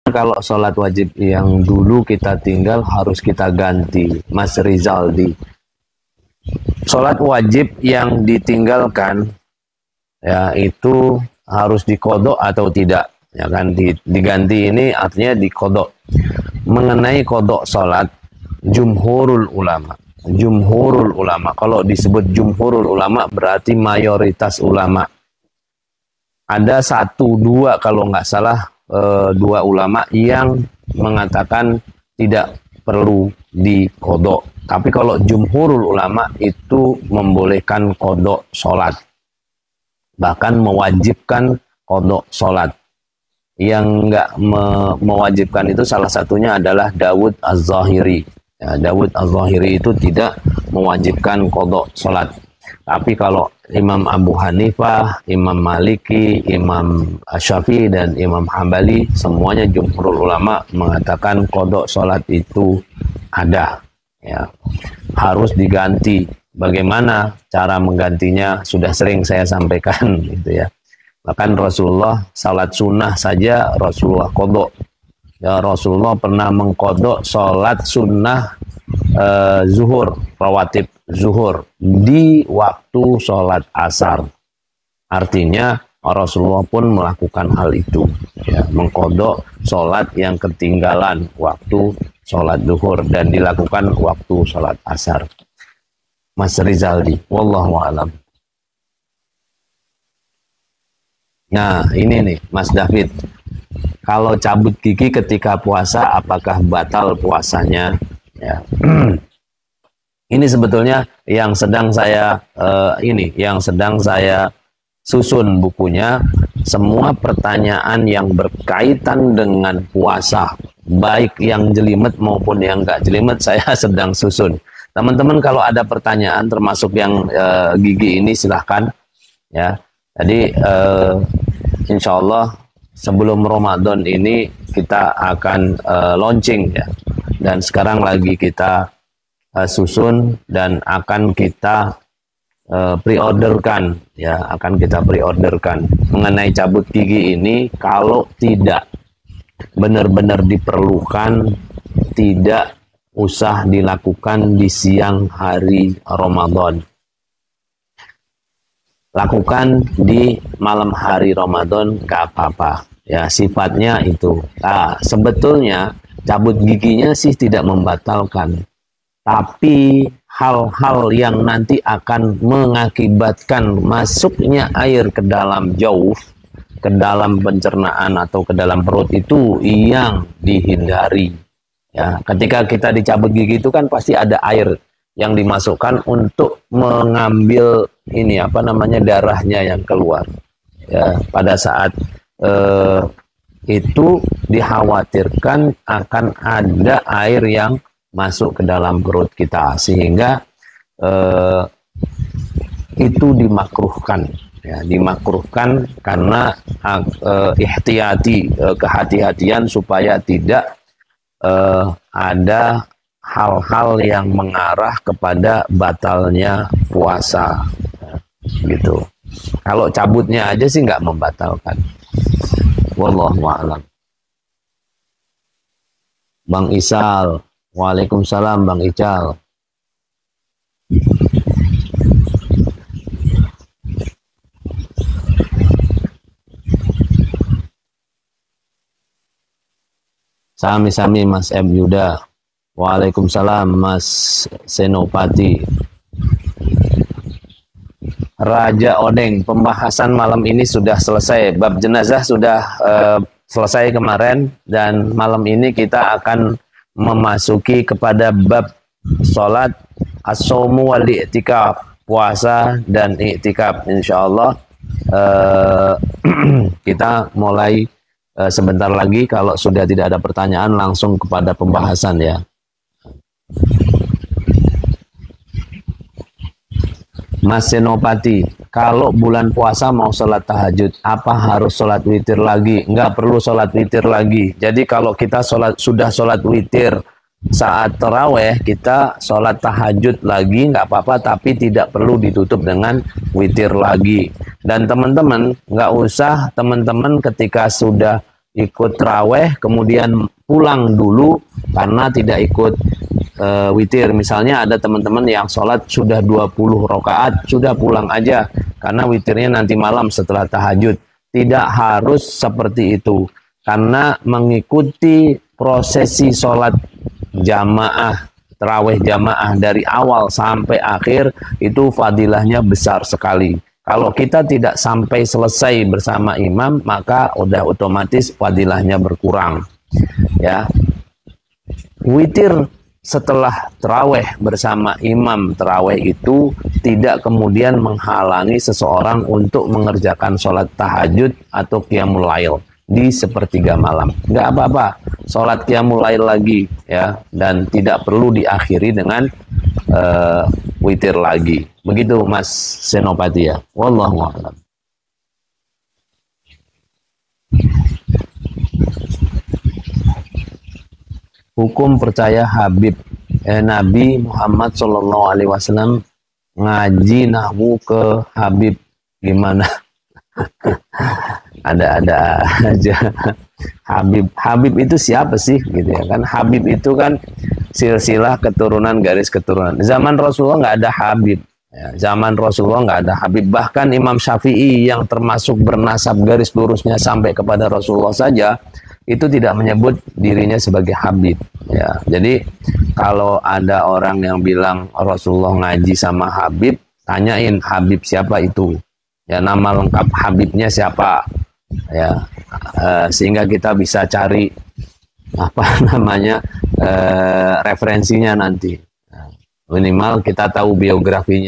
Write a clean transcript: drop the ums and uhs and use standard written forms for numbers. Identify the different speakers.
Speaker 1: Kalau sholat wajib yang dulu kita tinggal harus kita ganti, Mas Rizaldi. Sholat wajib yang ditinggalkan ya itu harus dikodok atau tidak, ya kan? Diganti ini artinya dikodok. Mengenai kodok sholat, jumhurul ulama, kalau disebut jumhurul ulama berarti mayoritas ulama. Ada satu dua kalau nggak salah, dua ulama yang mengatakan tidak perlu dikodok. Tapi kalau jumhurul ulama itu membolehkan kodok sholat, bahkan mewajibkan kodok sholat. Yang nggak mewajibkan itu salah satunya adalah Dawud Az-Zahiri. Ya, Dawud Az-Zahiri itu tidak mewajibkan kodok sholat. Tapi kalau Imam Abu Hanifah, Imam Maliki, Imam Syafi'i dan Imam Hambali, semuanya jumhurul ulama mengatakan kodok sholat itu ada, ya, harus diganti. Bagaimana cara menggantinya sudah sering saya sampaikan, gitu ya. Bahkan Rasulullah salat sunnah saja Rasulullah kodok. Ya, Rasulullah pernah mengkodok sholat sunnah zuhur, rawatib zuhur di waktu sholat asar. Artinya Rasulullah pun melakukan hal itu, ya, mengkodok sholat yang ketinggalan waktu sholat zuhur dan dilakukan waktu sholat asar. Mas Rizaldi, wallahu a'lam. Nah, ini nih Mas David, kalau cabut gigi ketika puasa apakah batal puasanya? Ya. Ini sebetulnya yang sedang saya susun bukunya. Semua pertanyaan yang berkaitan dengan puasa, baik yang jelimet maupun yang enggak jelimet, saya sedang susun. Teman-teman kalau ada pertanyaan termasuk yang gigi ini silahkan, ya. Jadi insya Allah sebelum Ramadan ini kita akan launching, ya. Dan sekarang lagi kita susun dan akan kita pre-orderkan, ya, akan kita pre-orderkan mengenai cabut gigi ini. Kalau tidak benar-benar diperlukan, tidak usah dilakukan di siang hari Ramadan. Lakukan di malam hari Ramadan, gak apa-apa, ya, sifatnya itu. Nah, sebetulnya cabut giginya sih tidak membatalkan, tapi hal-hal yang nanti akan mengakibatkan masuknya air ke dalam jauf, ke dalam pencernaan atau ke dalam perut itu yang dihindari. Ya, ketika kita dicabut gigi itu kan pasti ada air yang dimasukkan untuk mengambil ini darahnya yang keluar. Ya, pada saat itu dikhawatirkan akan ada air yang masuk ke dalam perut kita, sehingga itu dimakruhkan, ya, dimakruhkan karena kehati-hatian supaya tidak ada hal-hal yang mengarah kepada batalnya puasa, gitu. Kalau cabutnya aja sih nggak membatalkan. Wallahu a'lam. Bang Isal, waalaikumsalam Bang Ical. Sami-sami Mas M. Yuda. Waalaikumsalam Mas Senopati. Raja Odeng, pembahasan malam ini sudah selesai. Bab jenazah sudah selesai kemarin, dan malam ini kita akan memasuki kepada bab sholat as-saumu wal i'tikaf, puasa dan i'tikaf. Insyaallah kita mulai sebentar lagi. Kalau sudah tidak ada pertanyaan, langsung kepada pembahasan, ya. Mas Senopati, kalau bulan puasa mau sholat tahajud, apa harus sholat witir lagi? Enggak perlu sholat witir lagi. Jadi kalau kita sudah sholat witir saat taraweh, kita sholat tahajud lagi nggak apa-apa, tapi tidak perlu ditutup dengan witir lagi. Dan teman-teman nggak usah, teman-teman ketika sudah ikut terawih kemudian pulang dulu karena tidak ikut witir. Misalnya ada teman-teman yang sholat sudah 20 rakaat, sudah pulang aja karena witirnya nanti malam setelah tahajud. Tidak harus seperti itu, karena mengikuti prosesi sholat jamaah, terawih jamaah dari awal sampai akhir itu fadilahnya besar sekali. Kalau kita tidak sampai selesai bersama imam, maka udah otomatis fadilahnya berkurang. Ya, witir setelah terawih bersama imam terawih itu tidak kemudian menghalangi seseorang untuk mengerjakan sholat tahajud atau qiyamul lail di sepertiga malam. Nggak apa-apa, sholat qiyamul lail lagi ya, dan tidak perlu diakhiri dengan witir lagi. Begitu Mas Senopati ya. Wallahu a'lam. Hukum percaya Habib Nabi Muhammad SAW ngaji nahwu ke Habib gimana? Ada-ada aja. Habib itu siapa sih gitu ya kan? Habib itu kan silsilah keturunan, garis keturunan. Zaman Rasulullah nggak ada Habib. Ya, zaman Rasulullah nggak ada Habib. Bahkan Imam Syafi'i yang termasuk bernasab garis lurusnya sampai kepada Rasulullah saja itu tidak menyebut dirinya sebagai Habib. Ya, jadi kalau ada orang yang bilang Rasulullah ngaji sama Habib, tanyain Habib siapa itu. Ya, nama lengkap Habibnya siapa. Ya, sehingga kita bisa cari apa namanya referensinya nanti. Minimal kita tahu biografinya.